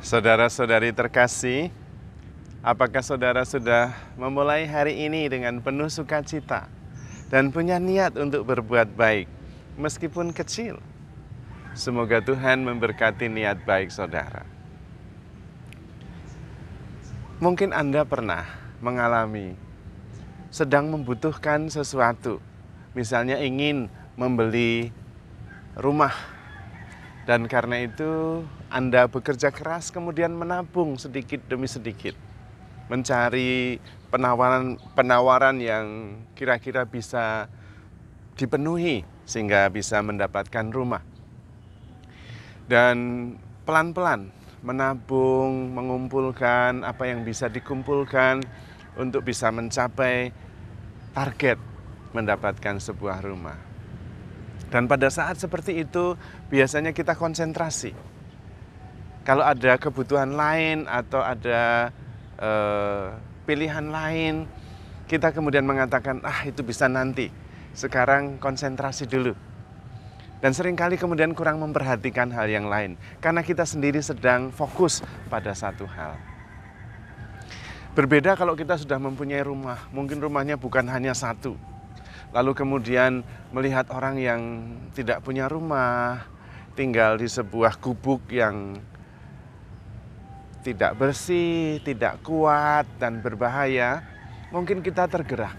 Saudara-saudari terkasih, apakah saudara sudah memulai hari ini dengan penuh sukacita dan punya niat untuk berbuat baik, meskipun kecil? Semoga Tuhan memberkati niat baik saudara. Mungkin Anda pernah mengalami sedang membutuhkan sesuatu, misalnya ingin membeli rumah, dan karena itu Anda bekerja keras kemudian menabung sedikit demi sedikit, mencari penawaran yang kira-kira bisa dipenuhi sehingga bisa mendapatkan rumah. Dan pelan-pelan menabung, mengumpulkan apa yang bisa dikumpulkan untuk bisa mencapai target mendapatkan sebuah rumah. Dan pada saat seperti itu biasanya kita konsentrasi. Kalau ada kebutuhan lain atau ada pilihan lain, kita kemudian mengatakan, itu bisa nanti, sekarang konsentrasi dulu. Dan seringkali kemudian kurang memperhatikan hal yang lain, karena kita sendiri sedang fokus pada satu hal. Berbeda kalau kita sudah mempunyai rumah, mungkin rumahnya bukan hanya satu. Lalu kemudian melihat orang yang tidak punya rumah, tinggal di sebuah gubuk yang tidak bersih, tidak kuat, dan berbahaya, mungkin kita tergerak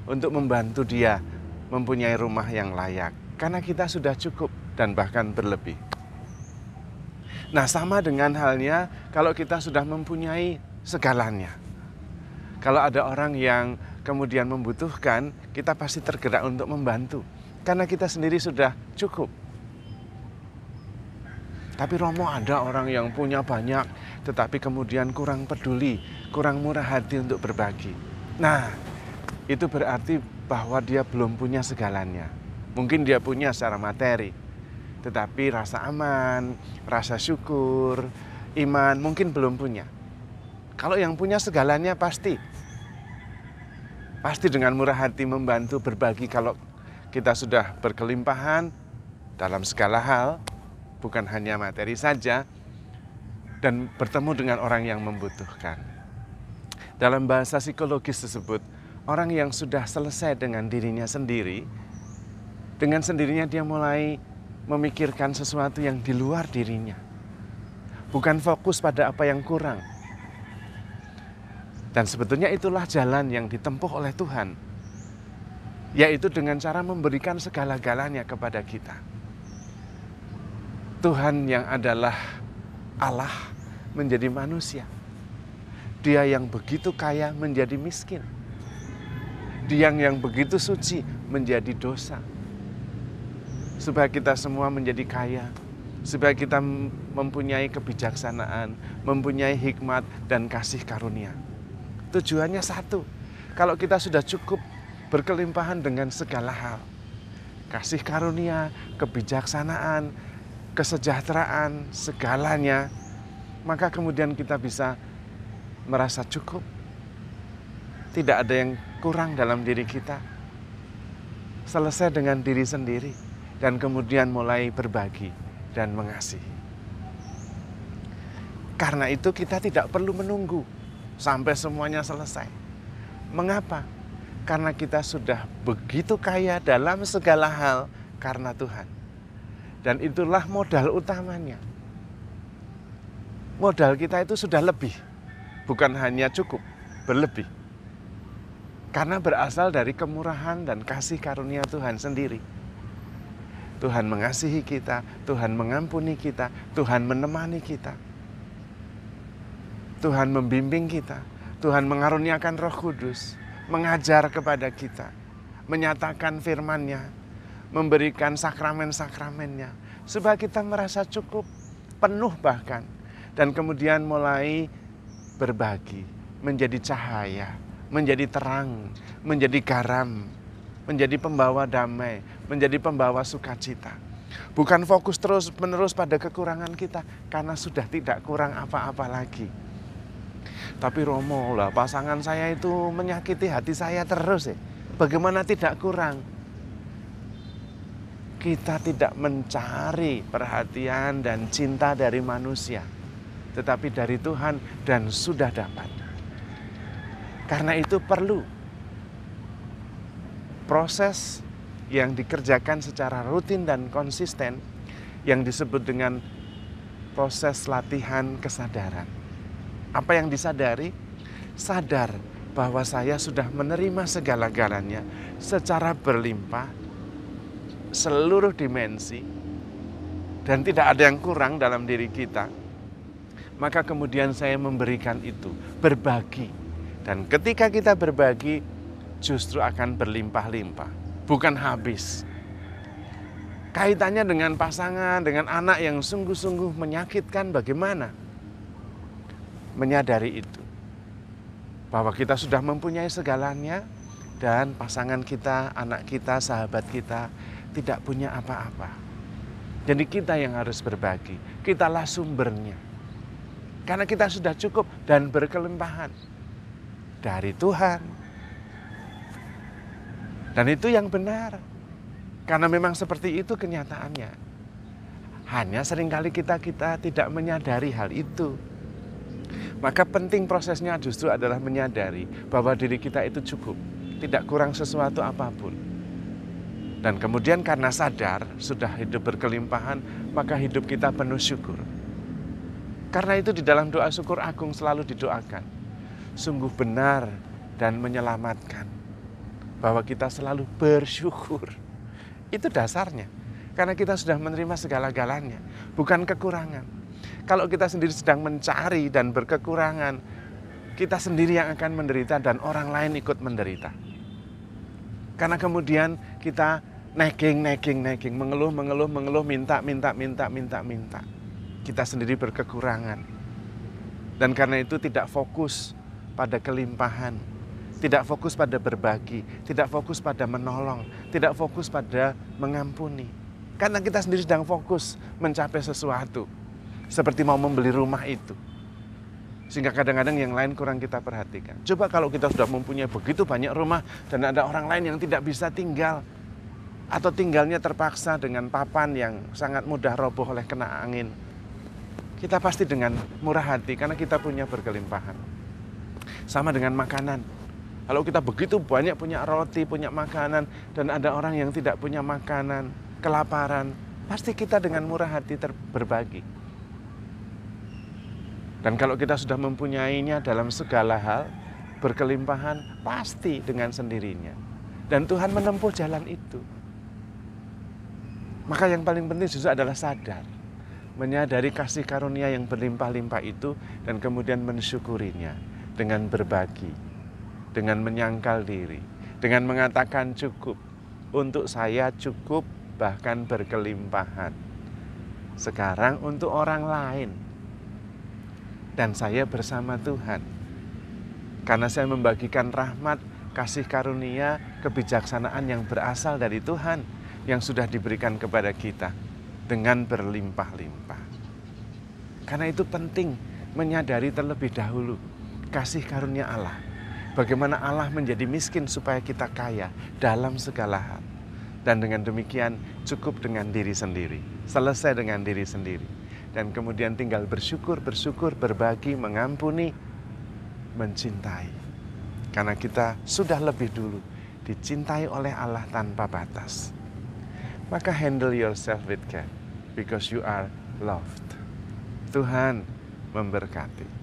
untuk membantu dia mempunyai rumah yang layak, karena kita sudah cukup dan bahkan berlebih. Nah, sama dengan halnya kalau kita sudah mempunyai segalanya. Kalau ada orang yang kemudian membutuhkan, kita pasti tergerak untuk membantu, karena kita sendiri sudah cukup. Tapi Romo, ada orang yang punya banyak, tetapi kemudian kurang peduli, kurang murah hati untuk berbagi. Nah, itu berarti bahwa dia belum punya segalanya. Mungkin dia punya secara materi, tetapi rasa aman, rasa syukur, iman mungkin belum punya. Kalau yang punya segalanya pasti dengan murah hati membantu berbagi kalau kita sudah berkelimpahan dalam segala hal, bukan hanya materi saja, dan bertemu dengan orang yang membutuhkan. Dalam bahasa psikologis disebut, orang yang sudah selesai dengan dirinya sendiri, dengan sendirinya dia mulai memikirkan sesuatu yang di luar dirinya. Bukan fokus pada apa yang kurang. Dan sebetulnya itulah jalan yang ditempuh oleh Tuhan, yaitu dengan cara memberikan segala-galanya kepada kita. Tuhan yang adalah Allah menjadi manusia. Dia yang begitu kaya menjadi miskin. Dia yang begitu suci menjadi dosa. Supaya kita semua menjadi kaya, supaya kita mempunyai kebijaksanaan, mempunyai hikmat dan kasih karunia. Tujuannya satu, kalau kita sudah cukup berkelimpahan dengan segala hal, kasih karunia, kebijaksanaan, kesejahteraan, segalanya, maka kemudian kita bisa merasa cukup. Tidak ada yang kurang dalam diri kita. Selesai dengan diri sendiri dan kemudian mulai berbagi dan mengasihi. Karena itu kita tidak perlu menunggu sampai semuanya selesai. Mengapa? Karena kita sudah begitu kaya dalam segala hal karena Tuhan. Dan itulah modal utamanya. Modal kita itu sudah lebih, bukan hanya cukup, berlebih. Karena berasal dari kemurahan dan kasih karunia Tuhan sendiri. Tuhan mengasihi kita, Tuhan mengampuni kita, Tuhan menemani kita. Tuhan membimbing kita, Tuhan mengaruniakan Roh Kudus, mengajar kepada kita, menyatakan firman-Nya, memberikan sakramen-sakramennya, supaya kita merasa cukup, penuh bahkan, dan kemudian mulai berbagi, menjadi cahaya, menjadi terang, menjadi garam, menjadi pembawa damai, menjadi pembawa sukacita. Bukan fokus terus-menerus pada kekurangan kita, karena sudah tidak kurang apa-apa lagi. Tapi Romo, lah pasangan saya itu menyakiti hati saya terus ya. Bagaimana tidak kurang? Kita tidak mencari perhatian dan cinta dari manusia. tetapi dari Tuhan dan sudah dapat. Karena itu perlu proses yang dikerjakan secara rutin dan konsisten yang disebut dengan proses latihan kesadaran. Apa yang disadari? Sadar bahwa saya sudah menerima segala-galanya secara berlimpah, seluruh dimensi, dan tidak ada yang kurang dalam diri kita. Maka kemudian saya memberikan itu, berbagi. Dan ketika kita berbagi, justru akan berlimpah-limpah, bukan habis. Kaitannya dengan pasangan, dengan anak yang sungguh-sungguh menyakitkan, bagaimana? Menyadari itu. Bahwa kita sudah mempunyai segalanya, dan pasangan kita, anak kita, sahabat kita tidak punya apa-apa. Jadi kita yang harus berbagi. Kitalah sumbernya. Karena kita sudah cukup dan berkelimpahan dari Tuhan. Dan itu yang benar. Karena memang seperti itu kenyataannya. Hanya seringkali kita tidak menyadari hal itu. Maka penting prosesnya justru adalah menyadari bahwa diri kita itu cukup. Tidak kurang sesuatu apapun. Dan kemudian karena sadar sudah hidup berkelimpahan, maka hidup kita penuh syukur. Karena itu di dalam doa syukur agung selalu didoakan. Sungguh benar dan menyelamatkan. Bahwa kita selalu bersyukur. Itu dasarnya. Karena kita sudah menerima segala-galanya. Bukan kekurangan. Kalau kita sendiri sedang mencari dan berkekurangan, kita sendiri yang akan menderita dan orang lain ikut menderita. Karena kemudian kita nagging, mengeluh, minta. Kita sendiri berkekurangan. Dan karena itu tidak fokus pada kelimpahan. Tidak fokus pada berbagi, tidak fokus pada menolong, tidak fokus pada mengampuni. Karena kita sendiri sedang fokus mencapai sesuatu. Seperti mau membeli rumah itu. Sehingga kadang-kadang yang lain kurang kita perhatikan. Coba kalau kita sudah mempunyai begitu banyak rumah dan ada orang lain yang tidak bisa tinggal. Atau tinggalnya terpaksa dengan papan yang sangat mudah roboh oleh kena angin. Kita pasti dengan murah hati karena kita punya berkelimpahan. Sama dengan makanan. Kalau kita begitu banyak punya roti, punya makanan, dan ada orang yang tidak punya makanan, kelaparan, pasti kita dengan murah hati berbagi. Dan kalau kita sudah mempunyainya dalam segala hal, berkelimpahan, pasti dengan sendirinya. Dan Tuhan menempuh jalan itu. Maka yang paling penting justru adalah sadar. Menyadari kasih karunia yang berlimpah-limpah itu, dan kemudian mensyukurinya dengan berbagi. Dengan menyangkal diri, dengan mengatakan cukup, untuk saya cukup bahkan berkelimpahan. Sekarang untuk orang lain, dan saya bersama Tuhan. Karena saya membagikan rahmat, kasih karunia, kebijaksanaan yang berasal dari Tuhan, yang sudah diberikan kepada kita, dengan berlimpah-limpah. Karena itu penting menyadari terlebih dahulu, kasih karunia Allah. Bagaimana Allah menjadi miskin supaya kita kaya dalam segala hal. Dan dengan demikian cukup dengan diri sendiri. Selesai dengan diri sendiri. Dan kemudian tinggal bersyukur, berbagi, mengampuni, mencintai. Karena kita sudah lebih dulu dicintai oleh Allah tanpa batas. Maka handle yourself with care. Because you are loved. Tuhan memberkati.